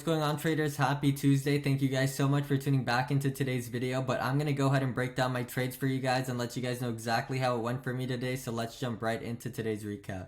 what's going on, traders? Happy Tuesday. Thank you guys so much for tuning back into today's video, but I'm going to go ahead and break down my trades for you guys and let you guys know exactly how it went for me today. So let's jump right into today's recap.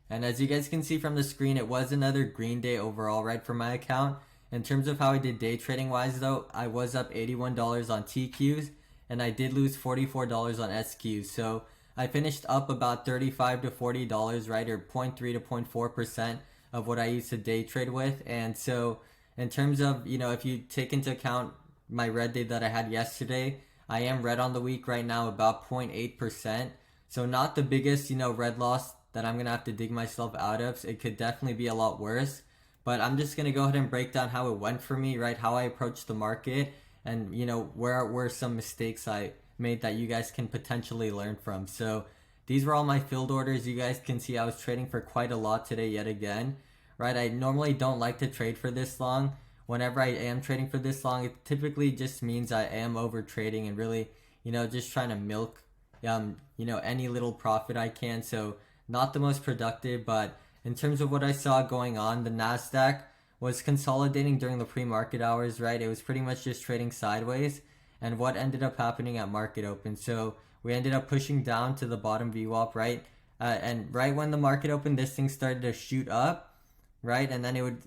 And as you guys can see from the screen, it was another green day overall, right, for my account. In terms of how I did day trading wise though, I was up $81 on TQs and I did lose $44 on SQs. So I finished up about $35 to $40, right, or 0.3 to 0.4% of what I used to day trade with. And so in terms of, if you take into account my red day that I had yesterday, I am red on the week right now, about 0.8%. So not the biggest, red loss that I'm going to have to dig myself out of. So it could definitely be a lot worse. But I'm just going to go ahead and break down how it went for me, right? How I approached the market and, where were some mistakes I made that you guys can potentially learn from. So these were all my filled orders. You guys can see I was trading for quite a lot today yet again, right? I normally don't like to trade for this long. Whenever I am trading for this long, it typically just means I am over trading and really, just trying to milk, any little profit I can. So not the most productive, but in terms of what I saw going on, the NASDAQ was consolidating during the pre-market hours, right? It was pretty much just trading sideways. And what ended up happening at market open? So we ended up pushing down to the bottom VWAP, right? And right when the market opened, this thing started to shoot up, right? And then it would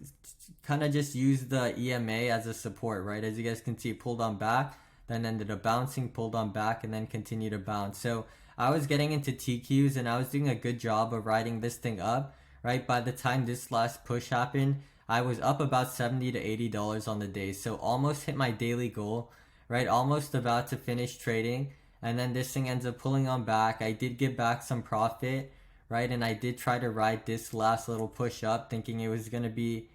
kind of just use the EMA as a support, right? As you guys can see, it pulled on back, then ended up bouncing, pulled on back, and then continued to bounce. So I was getting into TQs and I was doing a good job of riding this thing up, right? By the time this last push happened, I was up about $70 to $80 on the day. So almost hit my daily goal, right? Almost about to finish trading. And then this thing ends up pulling on back. I did get back some profit, right? And I did try to ride this last little push up thinking it was going to be,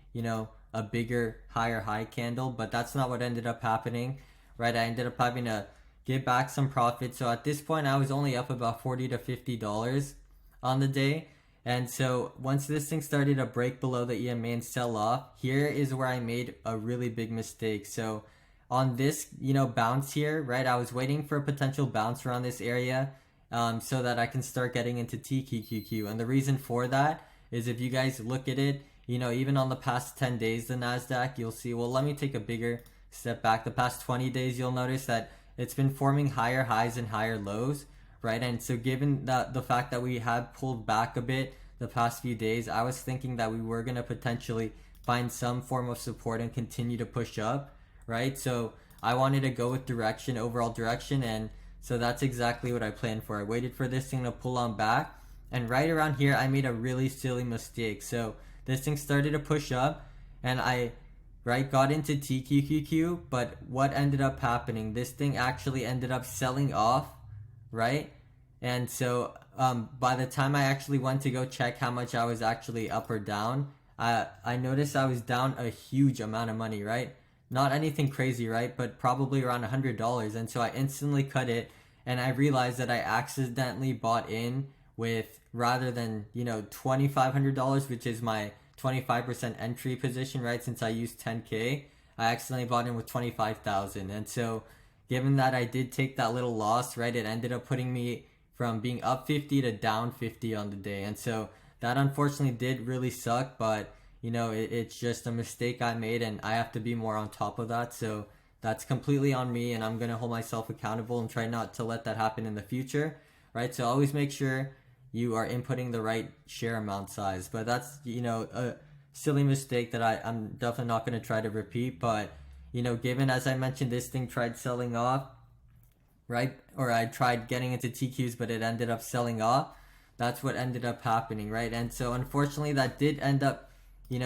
a bigger, higher high candle. But that's not what ended up happening, right? I ended up having to get back some profit. So at this point, I was only up about $40 to $50 on the day. And so once this thing started to break below the EMA and sell off, here is where I made a really big mistake. So on this, bounce here, right? I was waiting for a potential bounce around this area so that I can start getting into TQQQ. And the reason for that is if you guys look at it, even on the past 10 days, the NASDAQ, you'll see, well, let me take a bigger step back. The past 20 days, you'll notice that it's been forming higher highs and higher lows, right? And so given that the fact that we had pulled back a bit the past few days, I was thinking that we were going to potentially find some form of support and continue to push up, right? So I wanted to go with direction, overall direction, and so that's exactly what I planned for. I waited for this thing to pull on back, and right around here I made a really silly mistake. So this thing started to push up and I got into TQQQ, but what ended up happening, this thing actually ended up selling off, right? And so by the time I actually went to go check how much I was actually up or down, I noticed I was down a huge amount of money, right? Not anything crazy, right? But probably around $100. And so I instantly cut it and I realized that I accidentally bought in with, rather than, $2,500, which is my 25% entry position, right? Since I used 10K, I accidentally bought in with 25,000. And so given that I did take that little loss, right, it ended up putting me from being up 50 to down 50 on the day. And so that unfortunately did really suck, but it's just a mistake I made and I have to be more on top of that. So that's completely on me and I'm going to hold myself accountable and try not to let that happen in the future, right? So always make sure you are inputting the right share amount size. But that's, a silly mistake that I'm definitely not going to try to repeat. But, given, as I mentioned, this thing tried selling off, right? Or I tried getting into TQs, but it ended up selling off. That's what ended up happening, right? And so unfortunately that did end up,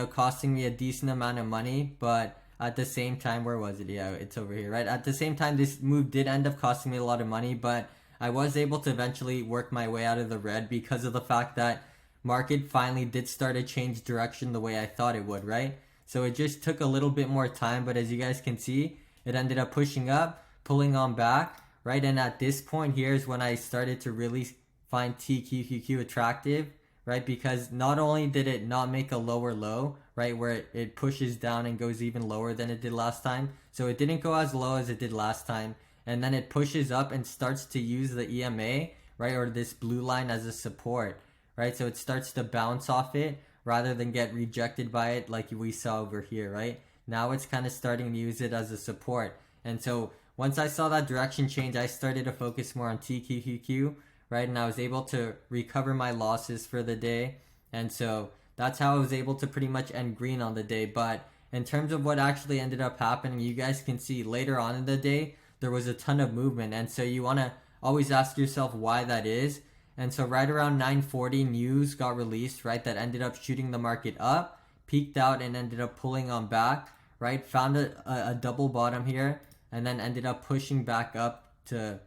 costing me a decent amount of money, but at the same time, where was it? Yeah, it's over here, right? At the same time, this move did end up costing me a lot of money, but I was able to eventually work my way out of the red because of the fact that market finally did start to change direction the way I thought it would, right? So it just took a little bit more time, but as you guys can see, it ended up pushing up, pulling on back, right? And at this point here is when I started to really find TQQQ attractive, right? Because not only did it not make a lower low, right, where it pushes down and goes even lower than it did last time. So it didn't go as low as it did last time. And then it pushes up and starts to use the EMA, right, or this blue line as a support, right? So it starts to bounce off it rather than get rejected by it like we saw over here, right? now it's kind of starting to use it as a support. And so once I saw that direction change, I started to focus more on TQQQ, right? And I was able to recover my losses for the day. And so that's how I was able to pretty much end green on the day. But in terms of what actually ended up happening, you guys can see later on in the day, there was a ton of movement. And so you want to always ask yourself why that is. And so right around 9:40, news got released, right? That ended up shooting the market up, peaked out, and ended up pulling on back, right? Found a double bottom here, and then ended up pushing back up to,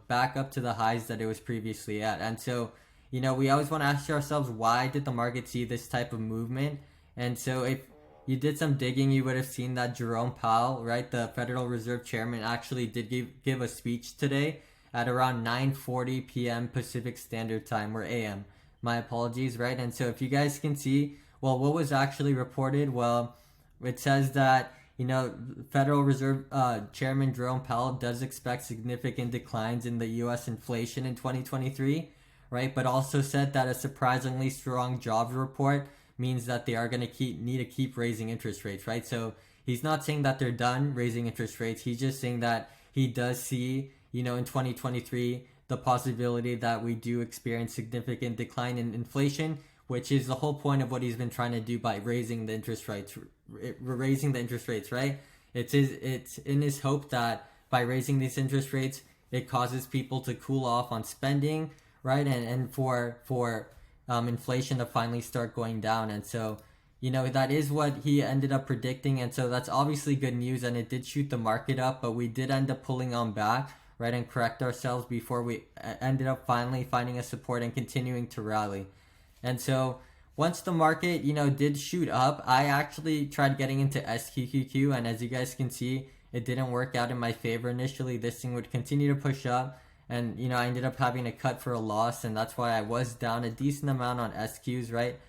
back up to the highs that it was previously at. And so, we always want to ask ourselves, why did the market see this type of movement? And so if you did some digging, you would have seen that Jerome Powell, right, the Federal Reserve Chairman, actually did give a speech today at around 9:40 p.m. Pacific Standard Time, or AM. My apologies, right? And so if you guys can see, well, what was actually reported? Well, it says that, Federal Reserve Chairman Jerome Powell does expect significant declines in the U.S. inflation in 2023, right? But also said that a surprisingly strong jobs report means that they are going to need to keep raising interest rates, right? So he's not saying that they're done raising interest rates. He's just saying that he does see, in 2023, the possibility that we do experience significant decline in inflation, which is the whole point of what he's been trying to do by raising the interest rates, right? It's in his hope that by raising these interest rates, it causes people to cool off on spending, right? And for inflation to finally start going down. And so, that is what he ended up predicting. And so that's obviously good news. And it did shoot the market up, but we did end up pulling on back, right, and correct ourselves before we ended up finally finding a support and continuing to rally. And so once the market, did shoot up, I actually tried getting into SQQQ, and as you guys can see, it didn't work out in my favor initially. This thing would continue to push up, and I ended up having to cut for a loss, and that's why I was down a decent amount on SQs, right?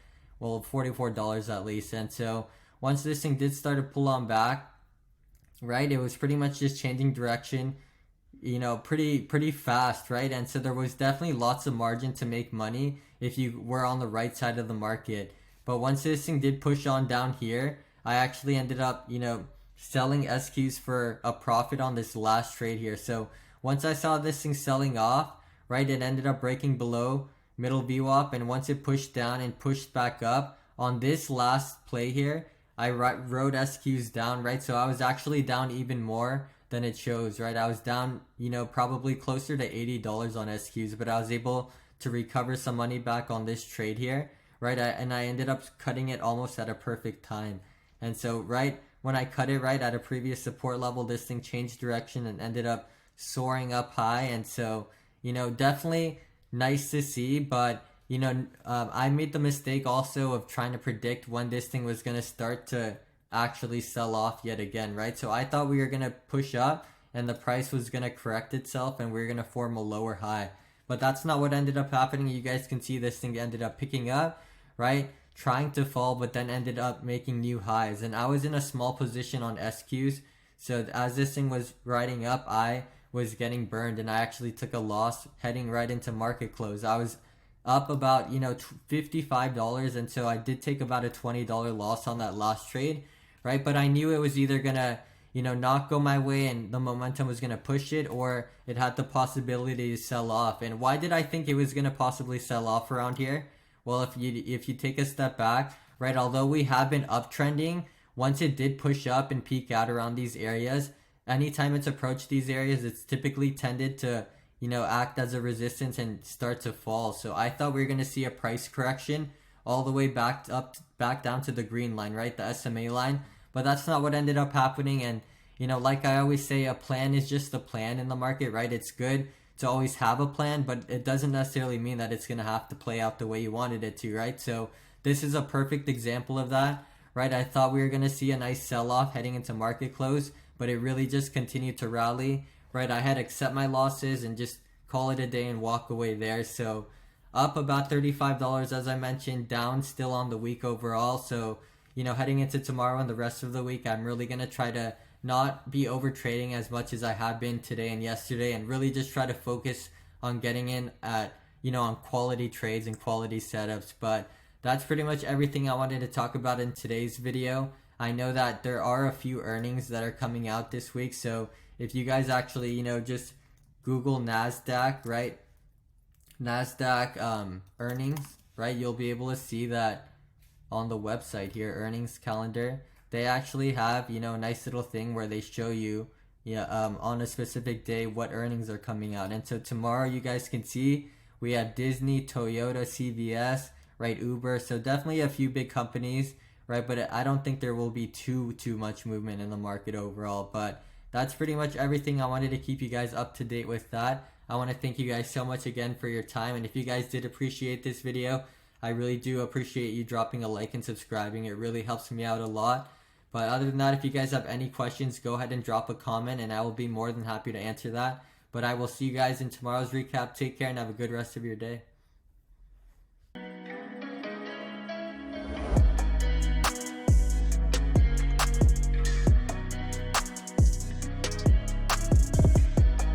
Well, $44 at least. And so once this thing did start to pull on back, right, it was pretty much just changing direction, pretty fast, right? And so there was definitely lots of margin to make money if you were on the right side of the market. But once this thing did push on down here, I actually ended up, selling SQs for a profit on this last trade here. So once I saw this thing selling off, right, it ended up breaking below middle VWAP, and once it pushed down and pushed back up on this last play here, I wrote SQs down, right? So I was actually down even more than it shows, right? I was down, probably closer to $80 on SQs, but I was able to recover some money back on this trade here, right? And I ended up cutting it almost at a perfect time. And so right when I cut it right at a previous support level, this thing changed direction and ended up soaring up high. And so, definitely nice to see, but I made the mistake also of trying to predict when this thing was going to start to actually sell off yet again, right? So I thought we were going to push up and the price was going to correct itself and we were going to form a lower high. But that's not what ended up happening. You guys can see this thing ended up picking up, right? Trying to fall, but then ended up making new highs. And I was in a small position on SQs. So as this thing was riding up, I was getting burned and I actually took a loss heading right into market close. I was up about, $55. And so I did take about a $20 loss on that last trade, right? But I knew it was either going to, not go my way and the momentum was going to push it, or it had the possibility to sell off. And why did I think it was going to possibly sell off around here? Well, if you take a step back, right, although we have been uptrending, once it did push up and peak out around these areas, anytime it's approached these areas, it's typically tended to, act as a resistance and start to fall. So I thought we were going to see a price correction all the way back down to the green line, right, the SMA line. But that's not what ended up happening. And, like I always say, a plan is just a plan in the market, right? It's good to always have a plan, but it doesn't necessarily mean that it's going to have to play out the way you wanted it to, right? So this is a perfect example of that, right? I thought we were going to see a nice sell-off heading into market close, but it really just continued to rally, right? I had to accept my losses and just call it a day and walk away there. So up about $35, as I mentioned, down still on the week overall. So, heading into tomorrow and the rest of the week, I'm really going to try to not be over trading as much as I have been today and yesterday, and really just try to focus on getting in at, on quality trades and quality setups. But that's pretty much everything I wanted to talk about in today's video. I know that there are a few earnings that are coming out this week, so if you guys actually, just Google NASDAQ, right? NASDAQ earnings, right? You'll be able to see that on the website here, earnings calendar. They actually have, a nice little thing where they show you, on a specific day what earnings are coming out. And so tomorrow you guys can see we have Disney, Toyota, CVS, right? Uber. So definitely a few big companies, right? But I don't think there will be too much movement in the market overall. But that's pretty much everything. I wanted to keep you guys up to date with that. I want to thank you guys so much again for your time. And if you guys did appreciate this video, I really do appreciate you dropping a like and subscribing. It really helps me out a lot. But other than that, if you guys have any questions, go ahead and drop a comment and I will be more than happy to answer that. But I will see you guys in tomorrow's recap. Take care and have a good rest of your day.